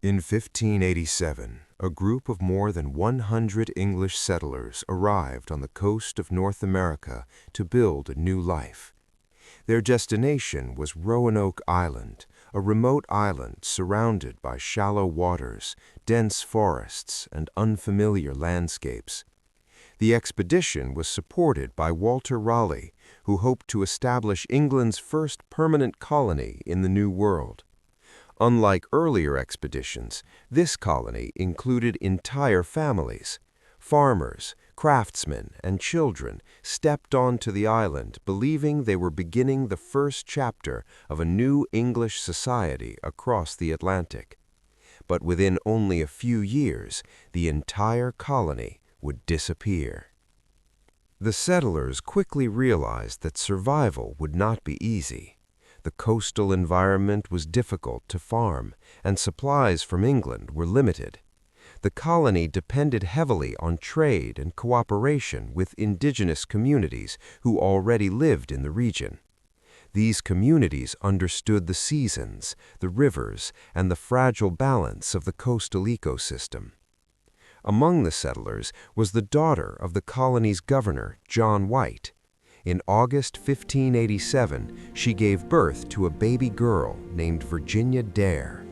In 1587, a group of more than 100 English settlers arrived on the coast of North America to build a new life. Their destination was Roanoke Island, a remote island surrounded by shallow waters, dense forests, and unfamiliar landscapes. The expedition was supported by Walter Raleigh, who hoped to establish England's first permanent colony in the New World. Unlike earlier expeditions, this colony included entire families. Farmers, craftsmen, and children stepped onto the island believing they were beginning the first chapter of a new English society across the Atlantic. But within only a few years, the entire colony would disappear. The settlers quickly realized that survival would not be easy. The coastal environment was difficult to farm, and supplies from England were limited. The colony depended heavily on trade and cooperation with indigenous communities who already lived in the region. These communities understood the seasons, the rivers, and the fragile balance of the coastal ecosystem. Among the settlers was the daughter of the colony's governor, John White. In August 1587, she gave birth to a baby girl named Virginia Dare.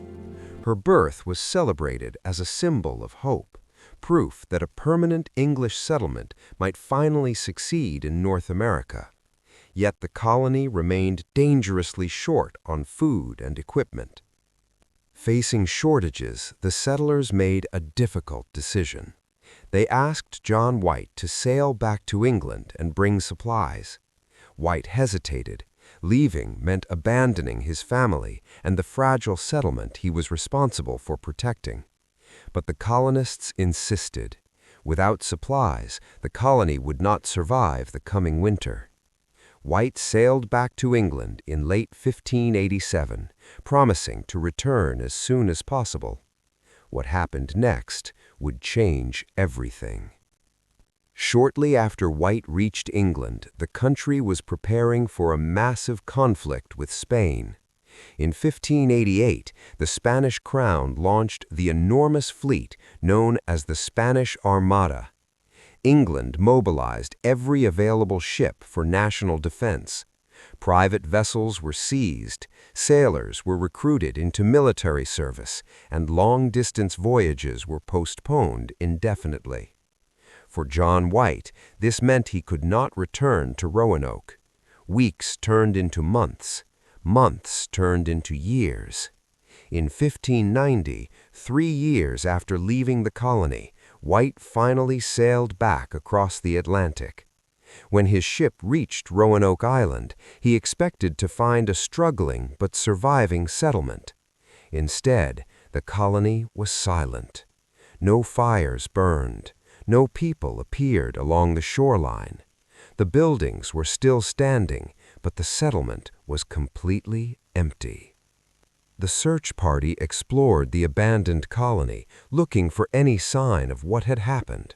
Her birth was celebrated as a symbol of hope, proof that a permanent English settlement might finally succeed in North America. Yet the colony remained dangerously short on food and equipment. Facing shortages, the settlers made a difficult decision. They asked John White to sail back to England and bring supplies. White hesitated. Leaving meant abandoning his family and the fragile settlement he was responsible for protecting. But the colonists insisted. Without supplies, the colony would not survive the coming winter. White sailed back to England in late 1587, promising to return as soon as possible. What happened next would change everything. Shortly after White reached England, the country was preparing for a massive conflict with Spain. In 1588, the Spanish crown launched the enormous fleet known as the Spanish Armada. England mobilized every available ship for national defense. Private vessels were seized, sailors were recruited into military service, and long-distance voyages were postponed indefinitely. For John White, this meant he could not return to Roanoke. Weeks turned into months, months turned into years. In 1590, 3 years after leaving the colony, White finally sailed back across the Atlantic. When his ship reached Roanoke Island, he expected to find a struggling but surviving settlement. Instead, the colony was silent. No fires burned. No people appeared along the shoreline. The buildings were still standing, but the settlement was completely empty. The search party explored the abandoned colony, looking for any sign of what had happened.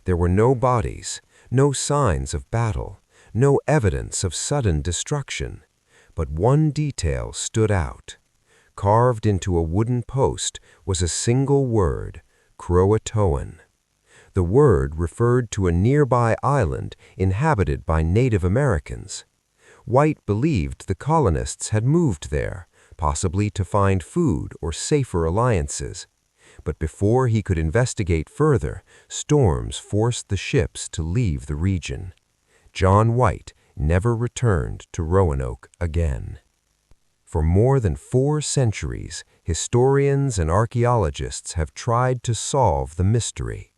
There were no bodies, no signs of battle, no evidence of sudden destruction. But one detail stood out. Carved into a wooden post was a single word, Croatoan. The word referred to a nearby island inhabited by Native Americans. White believed the colonists had moved there, possibly to find food or safer alliances. But before he could investigate further, storms forced the ships to leave the region. John White never returned to Roanoke again. For more than 4 centuries, historians and archaeologists have tried to solve the mystery.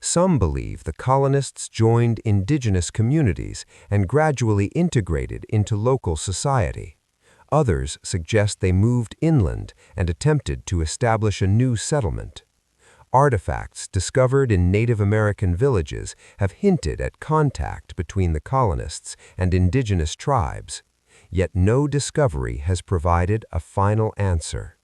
Some believe the colonists joined indigenous communities and gradually integrated into local society. Others suggest they moved inland and attempted to establish a new settlement. Artifacts discovered in Native American villages have hinted at contact between the colonists and indigenous tribes, yet no discovery has provided a final answer.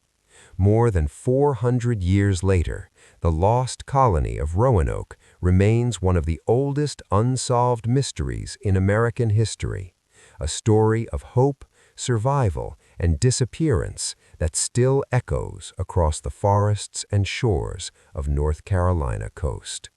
More than 400 years later, the lost colony of Roanoke remains one of the oldest unsolved mysteries in American history, a story of hope, survival, and disappearance that still echoes across the forests and shores of North Carolina coast.